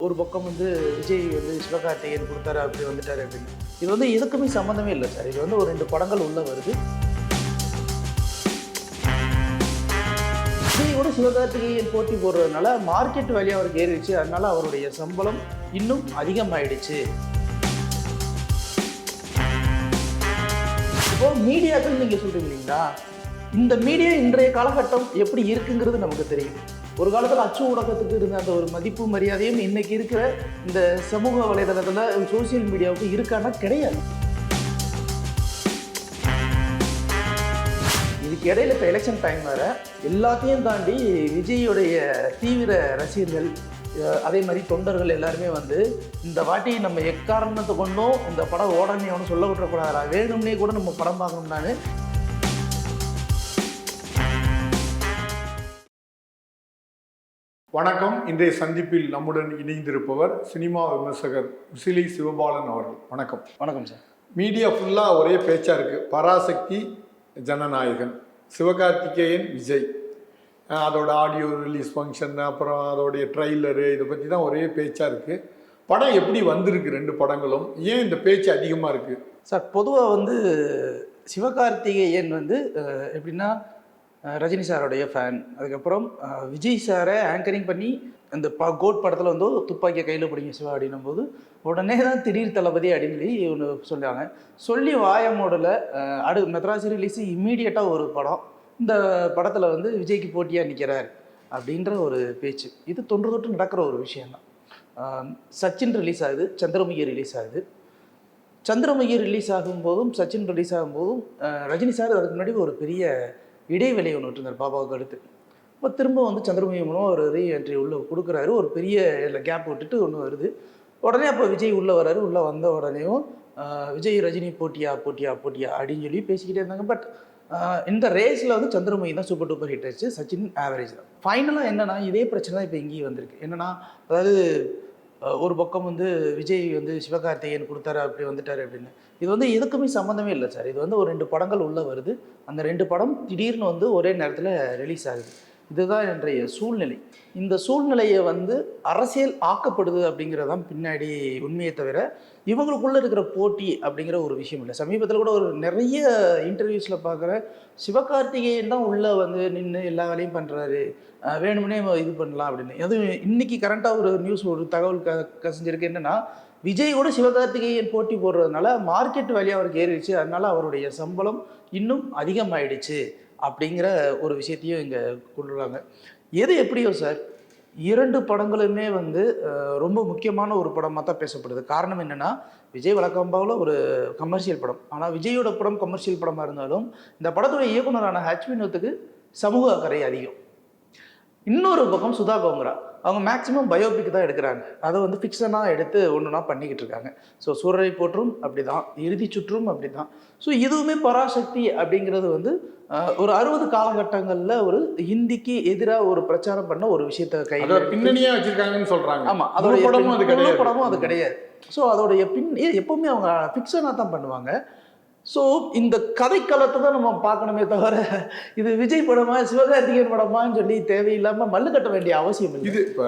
ஒரு பக்கம் வந்து விஜய் வந்து சிவகார்த்திகேயன் கொடுத்தாரு அப்படி வந்துட்டாரு அப்படின்னு. இது வந்து எதுக்குமே சம்மந்தமே இல்லை சார். இது வந்து ஒரு 2 படங்கள் உள்ள வருது. விஜயோட சிவகார்த்திகேயன் போட்டி போடுறதுனால மார்க்கெட் வேல்யூ அவருக்கு ஏறிடுச்சு. அதனால அவருடைய சம்பளம் இன்னும் அதிகமாயிடுச்சு. இப்போ மீடியாக்கள் நீங்க சொல்றீங்க இல்லைங்களா, இந்த மீடியா இன்றைய காலகட்டம் எப்படி இருக்குங்கிறது நமக்கு தெரியும். ஒரு காலத்தில் அச்சு ஊடகத்துக்கு இருந்த அந்த ஒரு மதிப்பு மரியாதையும் இன்னைக்கு இருக்கிற இந்த சமூக வலைதளத்தில் சோசியல் மீடியாவுக்கு இருக்கானா கிடையாது. இதுக்கு இடையில இப்போ எலெக்ஷன் டைம் வேற, எல்லாத்தையும் தாண்டி விஜயோடைய தீவிர ரசிகர்கள் அதே மாதிரி தொண்டர்கள் எல்லாருமே வந்து இந்த வாட்டி நம்ம எக்காரணத்தை கொண்டும் இந்த படம் ஓடனே ஒன்று சொல்ல விட்டுறக்கூடாதா, வேணும்னே கூட நம்ம படம் பார்க்கணும்னான்னு. வணக்கம். இன்றைய சந்திப்பில் நம்முடன் இணைந்திருப்பவர் சினிமா விமர்சகர் உசிலி சிவபாலன் அவர்கள். வணக்கம். வணக்கம் சார். மீடியா ஃபுல்லாக ஒரே பேச்சாக இருக்குது. பராசக்தி ஜனநாயகன், சிவகார்த்திகேயன் விஜய், அதோட ஆடியோ ரிலீஸ் ஃபங்க்ஷன், அப்புறம் அதோடைய ட்ரைலரு, இதை பற்றி தான் ஒரே பேச்சாக இருக்குது. படம் எப்படி வந்திருக்கு? 2 படங்களும் ஏன் இந்த பேச்சு அதிகமாக இருக்குது சார்? பொதுவாக வந்து சிவகார்த்திகேயன் வந்து எப்படின்னா ரஜினி சாரோடைய ஃபேன். அதுக்கப்புறம் விஜய் சாரை ஆங்கரிங் பண்ணி அந்த கோட் படத்தில் வந்து துப்பாக்கியை கையில் பிடிங்க சிவா அப்படின்னும் போது உடனே தான் திடீர் தளபதி அப்படின்னு சொல்லி ஒன்று சொல்லுவாங்க. சொல்லி வாய மூடல மெட்ராஸ் ரிலீஸு இம்மீடியட்டாக ஒரு படம், இந்த படத்தில் வந்து விஜய்க்கு போட்டியாக நிற்கிறார் அப்படின்ற ஒரு பேச்சு. இது தொன்று தொட்டு நடக்கிற ஒரு விஷயந்தான். சச்சின் ரிலீஸ் ஆகுது, சந்திரமுகி ரிலீஸ் ஆகுது. சந்திரமுகி ரிலீஸ் ஆகும்போதும் சச்சின் ரிலீஸ் ஆகும்போதும் ரஜினி சார் அதுக்கு முன்னாடி ஒரு பெரிய இடைவெளி ஒன்று விட்டுருந்தார் பாபாவுக்கு அடுத்து. இப்போ திரும்ப வந்து சந்திரமுகி மூலம் ஒரு ரீஎன்ட்ரி உள்ளே கொடுக்குறாரு. ஒரு பெரிய கேப் விட்டுட்டு ஒன்று வருது. உடனே அப்போ விஜய் உள்ளே வர்றாரு. உள்ளே வந்த உடனேயும் விஜய் ரஜினி போட்டியா போட்டியா போட்டியா அப்படின்னு சொல்லி பேசிக்கிட்டே இருந்தாங்க. பட் இந்த ரேஸில் வந்து சந்திரமுகி தான் சூப்பர் டூப்பர் ஹிட் ஆச்சு, சச்சின் ஆவரேஜ் தான். ஃபைனலாக என்னென்னா இதே பிரச்சனை தான் இப்போ இங்கேயும் வந்திருக்கு. என்னென்னா, அதாவது ஒரு பக்கம் வந்து விஜய் வந்து சிவகார்த்திகேயன் கொடுத்தாரு அப்படி வந்துட்டாரு அப்படின்னு. இது வந்து எதுக்குமே சம்மந்தமே இல்லை சார். இது வந்து ஒரு 2 படங்கள் உள்ளே வருது. அந்த 2 படம் திடீர்னு வந்து ஒரே நேரத்தில் ரிலீஸ் ஆகுது. இதுதான் இன்றைய சூழ்நிலை. இந்த சூழ்நிலையை வந்து அரசியல் ஆக்கப்படுது அப்படிங்கிறதான் பின்னாடி உண்மையை தவிர இவங்களுக்குள்ளே இருக்கிற போட்டி அப்படிங்கிற ஒரு விஷயம் இல்லை. சமீபத்தில் கூட ஒரு நிறைய இன்டர்வியூஸில் பார்க்குற சிவகார்த்திகேயன் தான் உள்ளே வந்து நின்று எல்லா வேலையும் பண்ணுறாரு, வேணும்னே இது பண்ணலாம் அப்படின்னு. அதுவும் இன்றைக்கி கரண்ட்டாக ஒரு நியூஸ், ஒரு தகவல் கசிஞ்சிருக்கு. என்னென்னா, விஜயோட சிவகார்த்திகேயன் போட்டி போடுறதுனால மார்க்கெட் வேல்யூ அவருக்கு ஏறிடுச்சு. அதனால அவருடைய சம்பளம் இன்னும் அதிகமாயிடுச்சு அப்படிங்கிற ஒரு விஷயத்தையும் இங்கே கொண்டு வராங்க. எது எப்படியோ சார், 2 படங்களுமே வந்து ரொம்ப முக்கியமான ஒரு படமாக தான் பேசப்படுது. காரணம் என்னென்னா, விஜய் வழக்கம்பாவில் ஒரு கமர்ஷியல் படம். ஆனால் விஜயோட படம் கமர்ஷியல் படமாக இருந்தாலும் இந்த படத்துடைய இயக்குனரான ஹெச் வினோத்துக்கு சமூக அக்கறை அதிகம். இன்னொரு பக்கம் சுதா கோங்கரா, அவங்க மேக்ஸிமம் பயோபிக் தான் எடுக்கிறாங்க. அதை வந்து ஃபிக்ஷனாக எடுத்து ஒன்றுனா பண்ணிக்கிட்டு இருக்காங்க. ஸோ சூரரை போற்றும் அப்படி தான், இறுதி சுற்றும் அப்படி தான். ஸோ இதுவுமே பராசக்தி அப்படிங்கிறது வந்து ஒரு 60 காலகட்டங்களில் ஒரு ஹிந்திக்கு எதிராக ஒரு பிரச்சாரம் பண்ண ஒரு விஷயத்த கையில் பின்னணியாக வச்சுருக்காங்கன்னு சொல்கிறாங்க. ஆமாம், அதோட படமும் அது கிடையாது. ஸோ அதோடைய எப்போவுமே அவங்க ஃபிக்ஷனாக தான் பண்ணுவாங்க. ஸோ இந்த கதைக்களத்தை தான் நம்ம பார்க்கணுமே தவிர இது விஜய் படமா சிவகார்த்திகேயன் படமான்னு சொல்லி தேவையில்லாமல் மல்லு கட்ட வேண்டிய அவசியம் இல்லை. இது இப்போ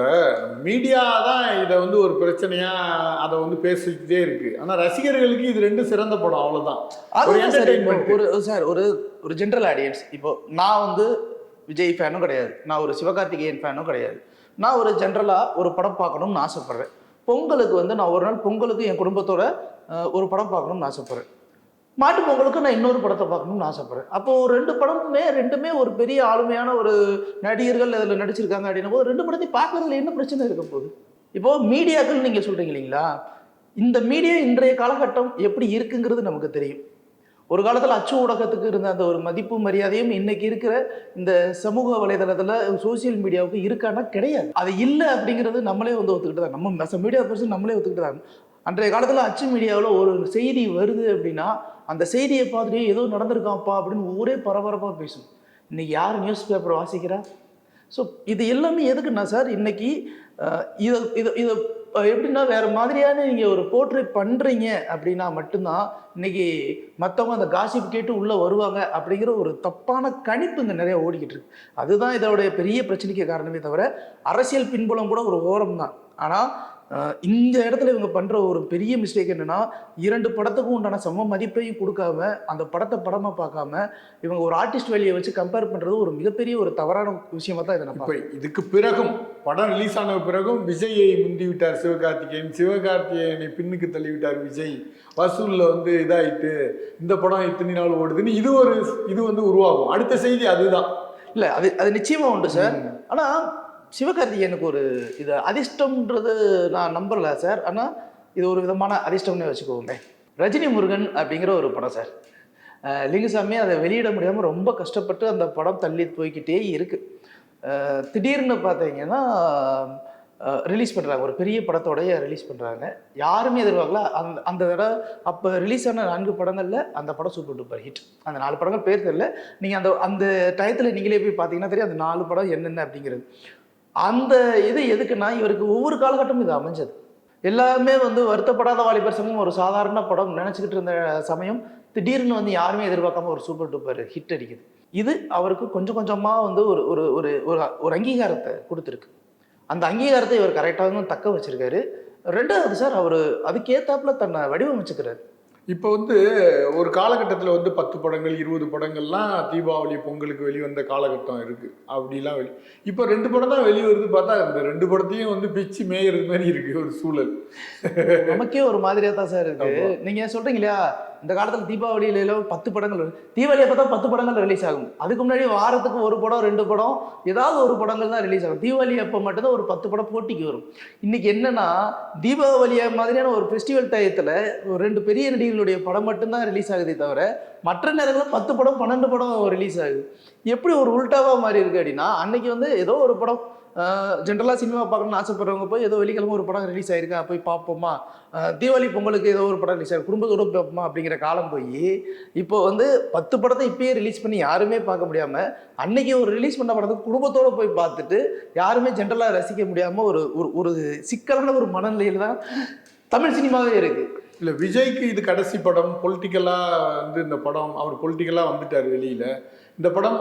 மீடியா தான் இதை வந்து ஒரு பிரச்சனையாக அதை வந்து பேசிக்கிட்டே இருக்குது. ஆனால் ரசிகர்களுக்கு இது 2 சிறந்த படம், அவ்வளோதான். சார் ஒரு ஜென்ரல் ஆடியன்ஸ், இப்போ நான் வந்து விஜய் ஃபேனும் கிடையாது, நான் ஒரு சிவகார்த்திகேயன் ஃபேனும் கிடையாது. நான் ஒரு ஜென்ரலாக ஒரு படம் பார்க்கணும்னு ஆசைப்பட்றேன். பொங்கலுக்கு வந்து நான் ஒரு நாள் பொங்கலுக்கு என் குடும்பத்தோட ஒரு படம் பார்க்கணும்னு ஆசைப்பட்றேன். மாட்டு பொங்கலுக்கு நான் இன்னொரு படத்தை பார்க்கணும்னு ஆசைப்பட்றேன். அப்போ 2 படமுமே ரெண்டுமே ஒரு பெரிய ஆளுமையான ஒரு நடிகர்கள் அதில் நடிச்சிருக்காங்க அப்படின்னும் போது 2 படத்தையும் பார்க்கறதுல என்ன பிரச்சனை இருக்க போகுது? இப்போது மீடியாக்கள் நீங்கள் சொல்கிறீங்க இல்லைங்களா, இந்த மீடியா இன்றைய காலகட்டம் எப்படி இருக்குங்கிறது நமக்கு தெரியும். ஒரு காலத்தில் அச்சு ஊடகத்துக்கு இருந்த அந்த ஒரு மதிப்பு மரியாதையும் இன்னைக்கு இருக்கிற இந்த சமூக வலைதளத்தில் சோசியல் மீடியாவுக்கு இருக்கானா கிடையாது. அது இல்லை அப்படிங்கிறது நம்மளே வந்து ஒத்துக்கிட்டு தான், நம்ம மீடியா பர்சன் நம்மளே ஒத்துக்கிட்டு தான். அன்றைய காலத்தில் அச்சு மீடியாவில் ஒரு செய்தி வருது அப்படின்னா அந்த செய்தியை பார்த்துட்டு ஏதோ நடந்திருக்காப்பா அப்படின்னு ஒரே பரபரப்பாக பேசும். இன்றைக்கி யார் நியூஸ் பேப்பர் வாசிக்கிறா? ஸோ இது எல்லாமே எதுக்குன்னா சார், இன்றைக்கி இதை எப்படின்னா வேறு மாதிரியான நீங்கள் ஒரு போர்ட்ரேட் பண்ணுறீங்க அப்படின்னா மட்டும்தான் இன்றைக்கி மற்றவங்க அந்த காசிப் கேட்டு உள்ளே வருவாங்க அப்படிங்கிற ஒரு தப்பான கணிப்பு இங்கே நிறைய ஓடிக்கிட்டு இருக்கு. அதுதான் இதோடைய பெரிய பிரச்சனைக்கு காரணமே தவிர அரசியல் பின்புலம் கூட ஒரு ஓரம் தான். ஆனால் இந்த இடத்துல இவங்க பண்ணுற ஒரு பெரிய மிஸ்டேக் என்னென்னா, 2 படத்துக்கும் உண்டான சம மதிப்பையும் கொடுக்காம, அந்த படத்தை படமாக பார்க்காம, இவங்க ஒரு ஆர்டிஸ்ட் வேலையை வச்சு கம்பேர் பண்ணுறது ஒரு மிகப்பெரிய ஒரு தவறான விஷயமா தான் இதை நான் இப்போ இதுக்கு பிறகும் படம் ரிலீஸ் ஆன பிறகும் விஜயை முந்தி விட்டார் சிவகார்த்திகேயன், சிவகார்த்திகேயனை பின்னுக்கு தள்ளி விட்டார் விஜய், வசூலில் வந்து இதாயிட்டு இந்த படம் இத்தனை நாள் ஓடுதுன்னு இது வந்து உருவாகும். அடுத்த செய்தி அதுதான். இல்லை, அது நிச்சயமாக உண்டு சார். ஆனால் சிவகார்த்திகேயனுக்கு ஒரு இது அதிர்ஷ்டம்ன்றது நான் நம்பலை சார். ஆனால் இது ஒரு விதமான அதிர்ஷ்டம்னே வச்சுக்கோங்க. ரஜினி முருகன் அப்படிங்கிற ஒரு படம் சார். லிங்குசாமி அதை வெளியிட முடியாமல் ரொம்ப கஷ்டப்பட்டு அந்த படம் தள்ளி போய்கிட்டே இருக்குது. திடீர்னு பார்த்தீங்கன்னா ரிலீஸ் பண்ணுறாங்க, ஒரு பெரிய படத்தோடைய ரிலீஸ் பண்ணுறாங்க. யாருமே எதிர்பார்க்கல. அந்த தடவை அப்போ ரிலீஸ் ஆன 4 படங்களில் அந்த படம் சூப்பர் டூப்பர் ஹிட். அந்த 4 படங்கள் பேர் தெரியல, நீங்கள் அந்த டயத்தில் நீங்களே போய் பார்த்தீங்கன்னா தெரியும் அந்த 4 படம் என்னென்ன அப்படிங்கிறது. அந்த இது எதுக்குன்னா, இவருக்கு ஒவ்வொரு காலகட்டமும் இது அமைஞ்சது. எல்லாமே வந்து வருத்தப்படாத வாலிபர் சங்கம் ஒரு சாதாரண படம் நினச்சிக்கிட்டு இருந்த சமயம் திடீர்னு வந்து யாருமே எதிர்பார்க்காம ஒரு சூப்பர் டூப்பர் ஹிட் அடிக்குது. இது அவருக்கு கொஞ்சம் கொஞ்சமாக வந்து ஒரு ஒரு ஒரு ஒரு அங்கீகாரத்தை கொடுத்துருக்கு. அந்த அங்கீகாரத்தை இவர் கரெக்டாக தக்க வச்சிருக்காரு. 2வது சார், அவர் அதுக்கேற்றாப்புல தன்னை வடிவமைச்சுக்கிறார். இப்போ வந்து ஒரு காலகட்டத்தில் வந்து 10 படங்கள் 20 படங்கள்லாம் தீபாவளி பொங்கலுக்கு வெளிவந்த காலகட்டம் இருக்குது. அப்படிலாம் இப்போ 2 படம் தான் வெளிவருது. பார்த்தா இந்த 2 படத்தையும் வந்து பிச்சு மேயறது மாதிரி இருக்குது ஒரு சூழல். நமக்கே ஒரு மாதிரியாக தான் சார் இருக்குது. நீங்கள் சொல்கிறீங்க இல்லையா, இந்த காலத்தில் தீபாவளியில 10 படங்கள் வரும். தீபாவளி அப்போ தான் 10 படங்கள் ரிலீஸ் ஆகும். அதுக்கு முன்னாடி வாரத்துக்கு 1 படம் 2 படம் ஏதாவது ஒரு படங்கள் தான் ரிலீஸ் ஆகும். தீபாவளி அப்போ மட்டும்தான் ஒரு 10 படம் போட்டிக்கு வரும். இன்னைக்கு என்னன்னா, தீபாவளி மாதிரியான ஒரு ஃபெஸ்டிவல் டயத்தில் ஒரு 2 பெரிய நடிகர்களுடைய படம் மட்டும்தான் ரிலீஸ் ஆகுதே தவிர மற்ற நேரங்களில் 10 படம் 12 படம் ரிலீஸ் ஆகுது. எப்படி ஒரு உல்டாவாக மாறி இருக்கு அப்படின்னா, அன்னைக்கு வந்து ஏதோ ஒரு படம் ஜென்ரலாக சினிமா பார்க்கணும்னு ஆசைப்படுறவங்க போய் ஏதோ வெள்ளிக்கிழமை ஒரு படம் ரிலீஸ் ஆயிருக்கா போய் பார்ப்போமா, தீபாவளி பொங்கலுக்கு ஏதோ ஒரு படம் ரிலீஸ் ஆகும் குடும்பத்தோடு பார்ப்போமா அப்படிங்கிற காலம் போய் இப்போ வந்து 10 படத்தை இப்பயே ரிலீஸ் பண்ணி யாருமே பார்க்க முடியாமல், அன்னைக்கு ஒரு ரிலீஸ் பண்ண படத்துக்கு குடும்பத்தோடு போய் பார்த்துட்டு யாருமே ஜென்ரலாக ரசிக்க முடியாமல் ஒரு ஒரு சிக்கலான ஒரு மனநிலையில் தான் தமிழ் சினிமாவே இருக்குது. இல்லை, விஜய்க்கு இது கடைசி படம். பொலிட்டிக்கலாக வந்து இந்த படம் அவர் பொலிட்டிக்கலாக வந்துட்டார் வெளியில். இந்த படம்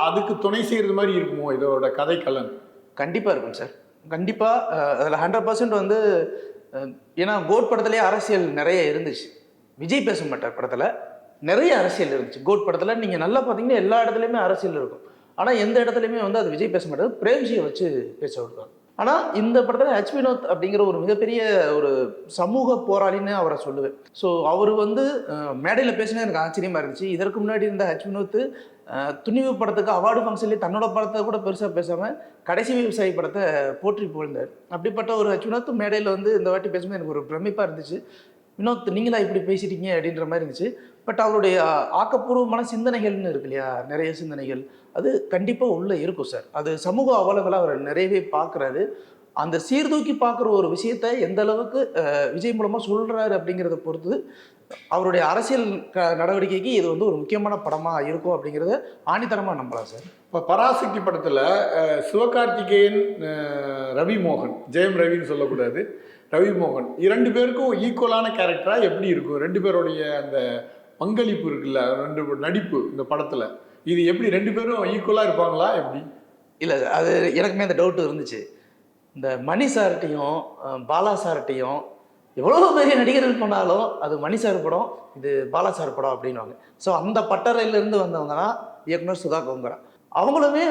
அதுக்கு துணை செய்கிறது மாதிரி இருக்குமோ இதோட கதைக்களம்? கண்டிப்பாக இருக்கும் சார். கண்டிப்பாக அதில் 100% வந்து ஏன்னா கோட் படத்துலேயே அரசியல் நிறைய இருந்துச்சு. விஜய் பேச மாட்டார் படத்தில், நிறைய அரசியல் இருந்துச்சு. கோட் படத்தில் நீங்கள் நல்லா பார்த்தீங்கன்னா எல்லா இடத்துலையுமே அரசியல் இருக்கும். ஆனால் எந்த இடத்துலையுமே வந்து அது விஜய் பேச மாட்டார், பிரேம்ஜியை வச்சு பேச விடுவாங்க. ஆனால் இந்த படத்தில் ஹெச் வினோத் அப்படிங்கிற ஒரு மிகப்பெரிய ஒரு சமூக போராளின்னு அவரை சொல்லுவேன். ஸோ அவர் வந்து மேடையில் பேசினது எனக்கு ஆச்சரியமாக இருந்துச்சு. இதற்கு முன்னாடி இருந்த ஹெச் வினோத் துணிவு படத்துக்கு அவார்டு ஃபங்க்ஷன்லேயே தன்னோட படத்தை கூட பெருசாக பேசாமல் கடைசி விவசாயி படத்தை போற்றி புகழ்ந்தார். அப்படிப்பட்ட ஒரு ஹெச் வினோத் மேடையில் வந்து இந்த வாட்டி பேசும்போது எனக்கு ஒரு பிரமிப்பாக இருந்துச்சு. வினோத் நீங்களா இப்படி பேசிட்டீங்க அப்படின்ற மாதிரி இருந்துச்சு. பட் அவருடைய ஆக்கப்பூர்வமான சிந்தனைகள்னு இருக்கு இல்லையா, நிறைய சிந்தனைகள் அது கண்டிப்பாக உள்ளே இருக்கும் சார். அது சமூக அவலங்களை அவர் நிறையவே பார்க்குறாரு. அந்த சீர்தூக்கி பார்க்குற ஒரு விஷயத்தை எந்த அளவுக்கு விஜய் மூலமாக சொல்கிறாரு அப்படிங்கிறத பொறுத்து அவருடைய அரசியல் நடவடிக்கைக்கு இது வந்து ஒரு முக்கியமான படமாக இருக்கும் அப்படிங்கிறத ஆணித்தரமாக நம்பலாம் சார். இப்போ பராசக்தி படத்தில் சிவகார்த்திகேயன், ரவி மோகன், ஜெயம் ரவின்னு சொல்லக்கூடாது, ரவி மோகன் 2 பேருக்கும் ஈக்குவலான கேரக்டராக எப்படி இருக்கும்? 2 பேருடைய அந்த பங்களிப்பு இருக்குல்ல, 2 நடிப்பு இந்த படத்தில், இது எப்படி 2 பேரும் ஈக்குவலாக இருப்பாங்களா எப்படி? இல்லை, அது எனக்குமே அந்த டவுட் இருந்துச்சு. இந்த மணி சார்ட்டையும் பாலா சார்ட்டையும் எவ்வளோ பெரிய நடிகர்கள் பண்ணாலும் அது மணி சார் படம், இது பாலா சார் படம் அப்படின்வாங்க. ஸோ அந்த பட்டறையிலேருந்து வந்தவங்க தான் இயக்குனர் சுதா கோங்கரா. அவங்களுமே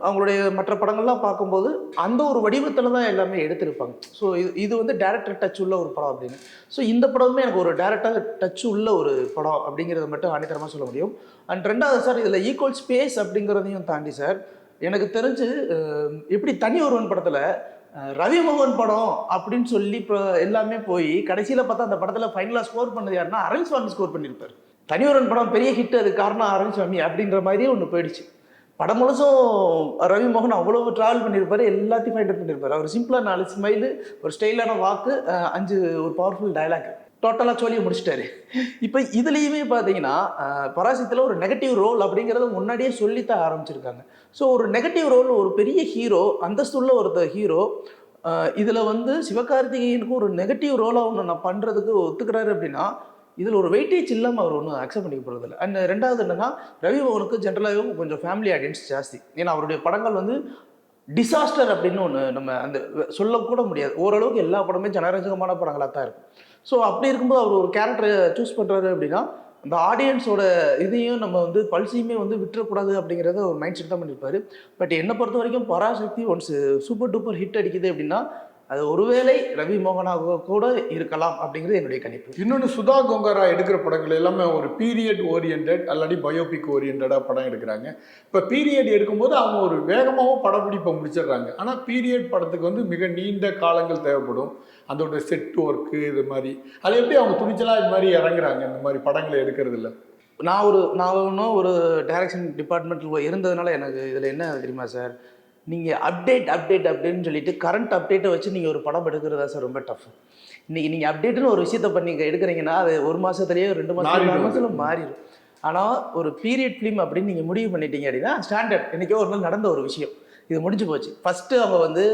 அவங்களுடைய மற்ற படங்கள்லாம் பார்க்கும்போது அந்த ஒரு வடிவத்தில் தான் எல்லாமே எடுத்திருப்பாங்க. ஸோ இது வந்து டேரக்டர் டச் உள்ள ஒரு படம் அப்படின்னு. ஸோ இந்த படமே எனக்கு ஒரு டேரக்டர் டச் உள்ள ஒரு படம் அப்படிங்கிறத மட்டும் ஆணித்தரமாக சொல்ல முடியும். அண்ட் 2வது சார், இதில் ஈக்குவல் ஸ்பேஸ் அப்படிங்கிறதையும் தாண்டி சார், எனக்கு தெரிஞ்சு எப்படி தனி ஒருவன் படத்தில் ரவி மோகன் படம் அப்படின்னு சொல்லி இப்போ எல்லாமே போய் கடைசியில் பார்த்தா அந்த படத்தில் ஃபைனலாக ஸ்கோர் பண்ணது யாருன்னா அரவிந்த் சுவாமி ஸ்கோர் பண்ணியிருப்பார். தனி ஒருவன் படம் பெரிய ஹிட், அது காரணம் அரவிந்த் சுவாமி அப்படின்ற மாதிரியே ஒன்று போயிடுச்சு. படம் முழுசும் ரவி மோகன் அவ்வளோ ட்ராவல் பண்ணியிருப்பார், எல்லாத்தையும் ஃபைண்ட் பண்ணியிருப்பார். அவர் சிம்பிளாக 4 ஸ்மைலு, ஒரு ஸ்டைலான வாக்கு, 5 ஒரு பவர்ஃபுல் டைலாக், டோட்டலாக சொல்லியை முடிச்சிட்டாரு. இப்போ இதுலேயுமே பார்த்தீங்கன்னா பராசக்தியில் ஒரு நெகட்டிவ் ரோல் அப்படிங்கிறத முன்னாடியே சொல்லித்தான் ஆரம்பிச்சிருக்காங்க. ஸோ ஒரு நெகட்டிவ் ரோல், ஒரு பெரிய ஹீரோ, அந்தஸ்துள்ள ஒருத்தர் ஹீரோ, இதில் வந்து சிவகார்த்திகேயனுக்கு ஒரு நெகட்டிவ் ரோலாக ஒன்று நான் பண்ணுறதுக்கு ஒத்துக்கிறாரு அப்படின்னா இதில் ஒரு வெயிட்டேஜ் இல்லாமல் அவர் ஒன்றும் அக்செப்ட் பண்ணிக்க போகிறதில்ல. அண்ட் 2வது என்னென்னா, ரவி மோகனுக்கு ஜென்ரலாகவே கொஞ்சம் ஃபேமிலி ஆடியன்ஸ் ஜாஸ்தி. ஏன்னா அவருடைய படங்கள் வந்து டிசாஸ்டர் அப்படின்னு ஒன்று நம்ம அந்த சொல்லக்கூட முடியாது. ஓரளவுக்கு எல்லா படமே ஜனரஞ்சகமான படங்களாக தான் இருக்கும். ஸோ அப்படி இருக்கும்போது அவர் ஒரு கேரக்டரை சூஸ் பண்ணுறாரு அப்படின்னா, அந்த ஆடியன்ஸோட இதையும் நம்ம வந்து பல்ஸையுமே வந்து விட்டுறக்கூடாது அப்படிங்கிறத ஒரு மைண்ட் செட் தான் பண்ணியிருப்பாரு. பட் என்னை பொறுத்த வரைக்கும் Parasakthi once super duper hit அடிக்குது அப்படின்னா, அது ஒருவேளை ரவி மோகனாக கூட இருக்கலாம் அப்படிங்கிறது என்னுடைய கணிப்பு. இன்னொன்று, சுதா கொங்கரா எடுக்கிற படங்கள் எல்லாமே ஒரு பீரியட் ஓரியன்ட் அல்லாட்டி பயோபிக் ஓரியன்டாக படம் எடுக்கிறாங்க. இப்போ பீரியட் எடுக்கும்போது அவங்க ஒரு வேகமாகவும் படப்பிடிப்பை முடிச்சிடுறாங்க. ஆனால் பீரியட் படத்துக்கு வந்து மிக நீண்ட காலங்கள் தேவைப்படும். அதோட செட் ஒர்க்கு இது மாதிரி அது எப்படி அவங்க துணிச்சலாக இது மாதிரி இறங்குறாங்க இந்த மாதிரி படங்களை எடுக்கிறது இல்லை? நான் இன்னும் ஒரு டைரக்ஷன் டிபார்ட்மெண்ட்டில் இருந்ததுனால எனக்கு இதில் என்ன தெரியுமா சார், நீங்கள் அப்டேட்னு சொல்லிட்டு கரண்ட் அப்டேட்டை வச்சு நீங்கள் ஒரு படம் எடுக்கிறதா சார் ரொம்ப டஃப். இன்றைக்கி நீங்கள் அப்டேட்டுன்னு ஒரு விஷயத்தை பண்ணி எடுக்கிறீங்கன்னா அது ஒரு மாதத்துலேயே 2 மாதத்தில் மாறிடும். ஆனால் ஒரு பீரியட் ஃபிலிம் அப்படின்னு நீங்கள் முடிவு பண்ணிட்டீங்க அப்படின்னா ஸ்டாண்டர்ட் என்றைக்கோ ஒரு நாள் நடந்த ஒரு விஷயம், இது முடிஞ்சு போச்சு. ஃபஸ்ட்டு அவங்க வந்து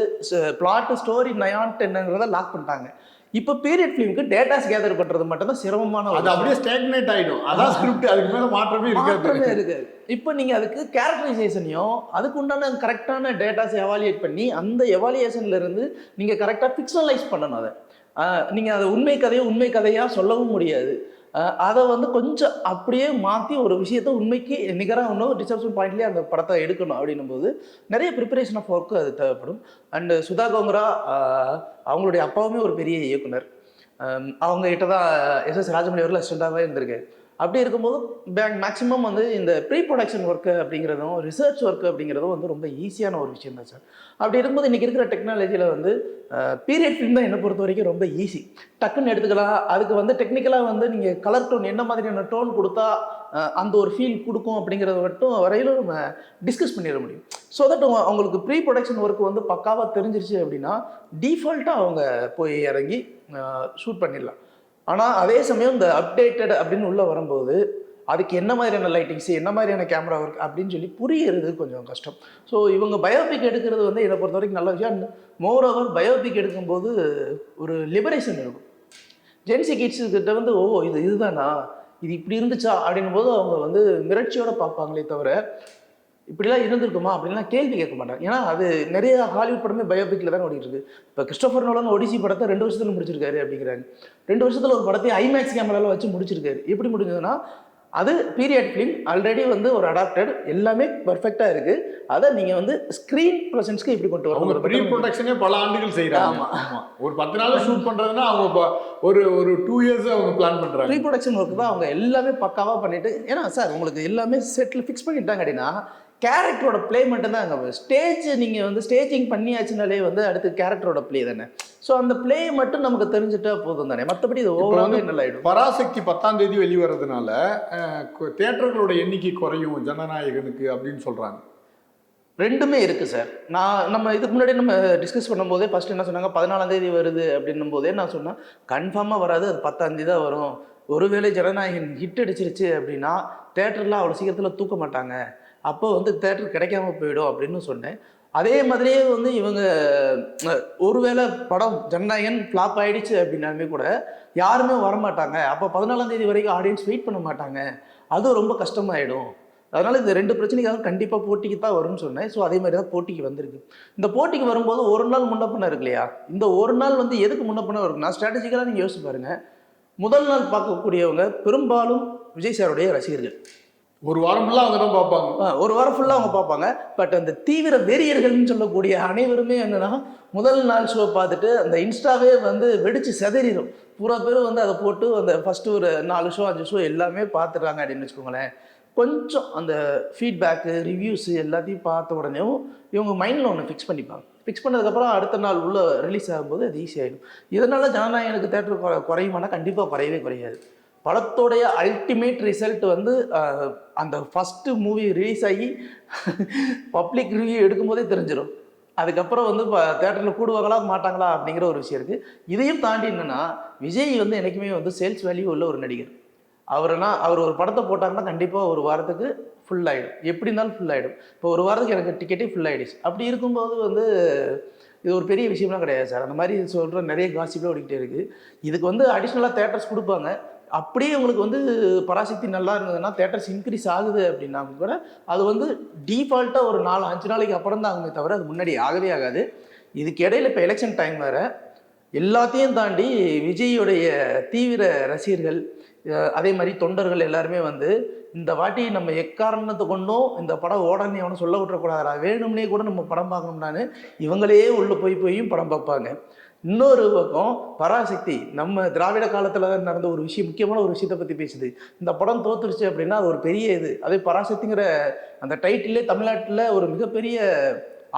பிளாட்டு ஸ்டோரி நயான்ட் என்னங்கிறத லாக் பண்ணிட்டாங்க. இப்போ பீரியட் ஃபிலிமுக்கு டேட்டாஸ் கேதர் பண்ணுறது மட்டும்தான் சிரமமான, அது அப்படியே ஸ்டேக்னேட் ஆகிடும். அதான் ஸ்கிரிப்ட், அதுக்கு மேலே மாற்றமே இருக்காது. இப்போ நீங்கள் அதுக்கு கேரக்டரைசேஷனையும் அதுக்கு உண்டான கரெக்டான டேட்டாஸை எவாலுவேட் பண்ணி அந்த எவாலுவேஷன்லேருந்து நீங்கள் கரெக்டாக ஃபிக்ஷனலைஸ் பண்ணணும். அதை நீங்கள் அதை உண்மை கதையாக சொல்லவும் முடியாது. அதை வந்து கொஞ்சம் அப்படியே மாற்றி ஒரு விஷயத்த உண்மைக்கு நிகராக ஒன்றும் டிசப்ஷன் பாயிண்ட்லேயே அந்த படத்தை எடுக்கணும் அப்படின்னும் போது நிறைய ப்ரிப்பரேஷன் ஆஃப் ஒர்க்கு அது தேவைப்படும். அண்டு சுதா கோங்கரா அவங்களுடைய அப்பாவுமே ஒரு பெரிய இயக்குனர். அவங்ககிட்ட தான் எஸ் ராஜமணி அவர்கள் அசிஸ்டண்டாகவே இருந்திருக்காரு. அப்படி இருக்கும்போது மேக்ஸிமம் வந்து இந்த ப்ரீ ப்ரொடக்ஷன் ஒர்க்கு அப்படிங்கிறதும் ரிசர்ச் ஒர்க்கு அப்படிங்கிறதும் வந்து ரொம்ப ஈஸியான ஒரு விஷயம் தான் சார். அப்படி இருக்கும்போது இன்றைக்கி இருக்கிற டெக்னாலஜியில் வந்து பீரியட் ஃபிலிம் தான் என்னை பொறுத்த வரைக்கும் ரொம்ப ஈஸி, டக்குன்னு எடுத்துக்கலாம். அதுக்கு வந்து டெக்னிக்கலாக வந்து நீங்கள் கலர் டோன் என்ன மாதிரியான டோன் கொடுத்தா அந்த ஒரு ஃபீல் கொடுக்கும் அப்படிங்கிறத மட்டும் வரையிலும் நம்ம டிஸ்கஸ் பண்ணிட முடியும். ஸோ தட் அவங்களுக்கு ப்ரீ ப்ரொடக்ஷன் ஒர்க் வந்து பக்காவாக தெரிஞ்சிருச்சு அப்படின்னா டிஃபால்ட்டாக அவங்க போய் இறங்கி ஷூட் பண்ணிடலாம். ஆனால் அதே சமயம் இந்த அப்டேட்டட் அப்படின்னு உள்ளே வரும்போது அதுக்கு என்ன மாதிரியான லைட்டிங்ஸு, என்ன மாதிரியான கேமரா ஒர்க் அப்படின்னு சொல்லி புரியுறது கொஞ்சம் கஷ்டம். ஸோ இவங்க பயோபிக் எடுக்கிறது வந்து என்னை பொறுத்த வரைக்கும் நல்ல விஷயம். மோர் ஓவர் பயோபிக் எடுக்கும்போது ஒரு லிபரேஷன் இருக்கும். ஜென்சி கிட்ஸுக்கிட்ட வந்து இதுதானா, இது இப்படி இருந்துச்சா அப்படின்னும் போது அவங்க வந்து மிரட்சியோடு பார்ப்பாங்களே தவிர இப்படிலாம் இருந்திருக்குமா அப்படின்லாம் கேள்வி கேட்க மாட்டாங்க. ஏன்னா அது நிறைய ஹாலிவுட் படமே பயோபிக்கில் தான் ஓடிட்டு இருக்கு. இப்போ கிறிஸ்டோஃபர் நோலன் ஒடிசி படத்தை 2 வருஷத்தில் முடிச்சிருக்காரு அப்படிங்கிறாங்க. 2 வருஷத்தில் ஒரு படத்தை ஐமேக்ஸ் கேமராவில் வச்சு முடிச்சிருக்காரு. எப்படி முடிஞ்சதுன்னா அது பீரியட் ஃபிலிம், ஆல்ரெடி வந்து ஒரு அடாப்டட், எல்லாமே பர்ஃபெக்டாக இருக்குது. அதை நீங்கள் வந்து ஸ்க்ரீன் ப்ரெசன்ஸ்க்கு இப்படி கொண்டு வரணும். ப்ரீ ப்ரொடக்ஷனே பல ஆண்டுகள் செய்கிறாங்க. ஆமாம், ஒரு 10 நாள் ஷூட் பண்ணுறதுன்னா அவங்க ஒரு 2 இயர்ஸ் அவங்க பிளான் பண்ணுறாங்க. ப்ரீ ப்ரொடக்ஷன் ஒர்க் தான் அவங்க எல்லாமே பக்காவாக பண்ணிவிட்டு, ஏன்னா சார் உங்களுக்கு எல்லாமே செட்டில் ஃபிக்ஸ் பண்ணிட்டாங்க அப்படின்னா கேரக்டரோட ப்ளே மட்டும் தான் அங்கே ஸ்டேஜ். நீங்கள் வந்து ஸ்டேஜிங் பண்ணியாச்சுனாலே வந்து அடுத்து கேரக்டரோட ப்ளே தானே. ஸோ அந்த பிளே மட்டும் நமக்கு தெரிஞ்சுட்டா போதும் தானே, மற்றபடி இது ஓவராக நல்லா ஆகிடும். பராசக்தி 10ஆம் தேதி வெளிவரதுனால தியேட்டர்களோட எண்ணிக்கை குறையும் ஜனநாயகனுக்கு அப்படின்னு சொல்கிறாங்க. ரெண்டுமே இருக்குது சார். நம்ம இதுக்கு முன்னாடி நம்ம டிஸ்கஸ் பண்ணும்போதே ஃபஸ்ட்டு என்ன சொன்னாங்க, 14ஆம் தேதி வருது அப்படின்னும் போதே நான் சொன்னேன் கன்ஃபார்மாக வராது, அது 10ஆம் தேதி தான் வரும். ஒருவேளை ஜனநாயகன் ஹிட் அடிச்சிருச்சு அப்படின்னா தேட்டரில் அவ்வளோ சீக்கிரத்தில் தூக்க மாட்டாங்க, அப்போ வந்து தேட்டர் கிடைக்காம போயிடும் அப்படின்னு சொன்னேன். அதே மாதிரியே வந்து இவங்க ஒருவேளை படம் ஜனநாயகன் ஃப்ளாப் ஆகிடுச்சு அப்படின்னாலுமே கூட யாருமே வரமாட்டாங்க, அப்போ 14ஆம் தேதி வரைக்கும் ஆடியன்ஸ் வெயிட் பண்ண மாட்டாங்க, அது ரொம்ப கஷ்டமாயிடும். அதனால் இந்த 2 பிரச்சனைக்காக கண்டிப்பாக போட்டிக்கு தான் வரும்னு சொன்னேன். ஸோ அதே மாதிரி தான் போட்டிக்கு வந்திருக்கு. இந்த போட்டிக்கு வரும்போது ஒரு நாள் முன்னப்பின இருக்கு இல்லையா, இந்த ஒரு நாள் வந்து எதுக்கு முன்னப்பின இருக்குன்னா ஸ்ட்ராட்டஜிக்கலாக நீங்கள் யோசிச்சு பாருங்கள். முதல் நாள் பார்க்கக்கூடியவங்க பெரும்பாலும் விஜய் சாருடைய ரசிகர்கள். ஒரு வாரம் ஃபுல்லாக அவங்க தான் பார்ப்பாங்க. ஒரு வாரம் ஃபுல்லாக அவங்க பார்ப்பாங்க. பட் அந்த தீவிர வெறியர்கள்னு சொல்லக்கூடிய அனைவருமே என்னென்னா முதல் நாள் ஷோ பார்த்துட்டு அந்த இன்ஸ்டாவே வந்து வெடித்து செதறிடும். பூரா பேர் வந்து அதை போட்டு அந்த ஃபஸ்ட்டு ஒரு 4 ஷோ 5 ஷோ எல்லாமே பார்த்துடுறாங்க அப்படின்னு வச்சுக்கோங்களேன். கொஞ்சம் அந்த ஃபீட்பேக்கு ரிவ்யூஸு எல்லாத்தையும் பார்த்த உடனேவும் இவங்க மைண்டில் ஒன்று ஃபிக்ஸ் பண்ணிப்பாங்க. ஃபிக்ஸ் பண்ணதுக்கப்புறம் அடுத்த நாள் உள்ள ரிலீஸ் ஆகும்போது அது ஈஸியாகிடும். இதனால் ஜனநாயகனுக்கு தேட்டர் குறையுமானா கண்டிப்பாக குறையவே குறையாது. படத்தோடைய அல்டிமேட் ரிசல்ட் வந்து அந்த ஃபஸ்ட்டு மூவி ரிலீஸ் ஆகி பப்ளிக் ரிவ்யூ எடுக்கும்போதே தெரிஞ்சிடும். அதுக்கப்புறம் வந்து தேட்டரில் கூடுவாங்களா மாட்டாங்களா அப்படிங்கிற ஒரு விஷயம் இருக்குது. இதையும் தாண்டி என்னென்னா விஜய் வந்து என்றைக்குமே வந்து சேல்ஸ் வேல்யூ உள்ள ஒரு நடிகர். அவர் ஒரு படத்தை போட்டாங்கன்னா கண்டிப்பாக ஒரு வாரத்துக்கு ஃபுல் ஆகிடும், எப்படி இருந்தாலும் ஃபுல் ஆகிடும். இப்போ ஒரு வாரத்துக்கு எனக்கு டிக்கெட்டே ஃபுல் ஆகிடுச்சு. அப்படி இருக்கும்போது வந்து இது ஒரு பெரிய விஷயம்லாம் கிடையாது சார். அந்த மாதிரி சொல்கிற நிறைய காசிப்லாம் ஓடிக்கிட்டே இருக்குது. இதுக்கு வந்து அடிஷ்னலாக தேட்டர்ஸ் கொடுப்பாங்க. அப்படியே உங்களுக்கு வந்து பராசக்தி நல்லா இருந்ததுன்னா தேட்டர்ஸ் இன்க்ரீஸ் ஆகுது அப்படின்னா கூட அது வந்து டீஃபால்ட்டாக ஒரு 4-5 நாளைக்கு அப்புறம் தான் ஆகுமே தவிர அது முன்னாடி ஆகவே ஆகாது. இதுக்கு இடையில இப்போ எலெக்ஷன் டைம் வேறு, எல்லாத்தையும் தாண்டி விஜயோடைய தீவிர ரசிகர்கள் அதே மாதிரி தொண்டர்கள் எல்லாருமே வந்து இந்த வாட்டி நம்ம எக்காரணத்தை கொண்டும் இந்த படம் ஓடன்னு எவனும் சொல்ல விட்டுறக்கூடாதா, வேணும்னே கூட நம்ம படம் பார்க்கணும்னான்னு இவங்களே உள்ளே போயும் படம் பார்ப்பாங்க. இன்னொரு பக்கம் பராசக்தி நம்ம திராவிட காலத்தில் நடந்த ஒரு விஷயம், முக்கியமான ஒரு விஷயத்தை பற்றி பேசுது. இந்த படம் தோத்துருச்சு அப்படின்னா அது ஒரு பெரிய இது. அதே பராசக்திங்கிற அந்த டைட்டிலே தமிழ்நாட்டில் ஒரு மிகப்பெரிய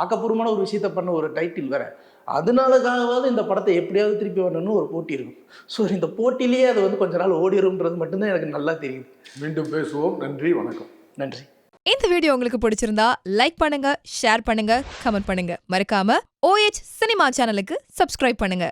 ஆக்கப்பூர்வமான ஒரு விஷயத்த பண்ண ஒரு டைட்டில் வேற. அதனாலக்காகவாவது இந்த படத்தை எப்படியாவது திருப்பி வரணும்னு ஒரு போட்டி இருக்கும். ஸோ இந்த போட்டிலேயே அது வந்து கொஞ்ச நாள் ஓடிடும்ன்றது மட்டும்தான் எனக்கு நல்லா தெரியும். மீண்டும் பேசுவோம். நன்றி, வணக்கம். நன்றி. இந்த வீடியோ உங்களுக்கு பிடிச்சிருந்தா லைக் பண்ணுங்க, ஷேர் பண்ணுங்க, கமெண்ட் பண்ணுங்க. மறக்காம OH சினிமா சேனலுக்கு சப்ஸ்கிரைப் பண்ணுங்க.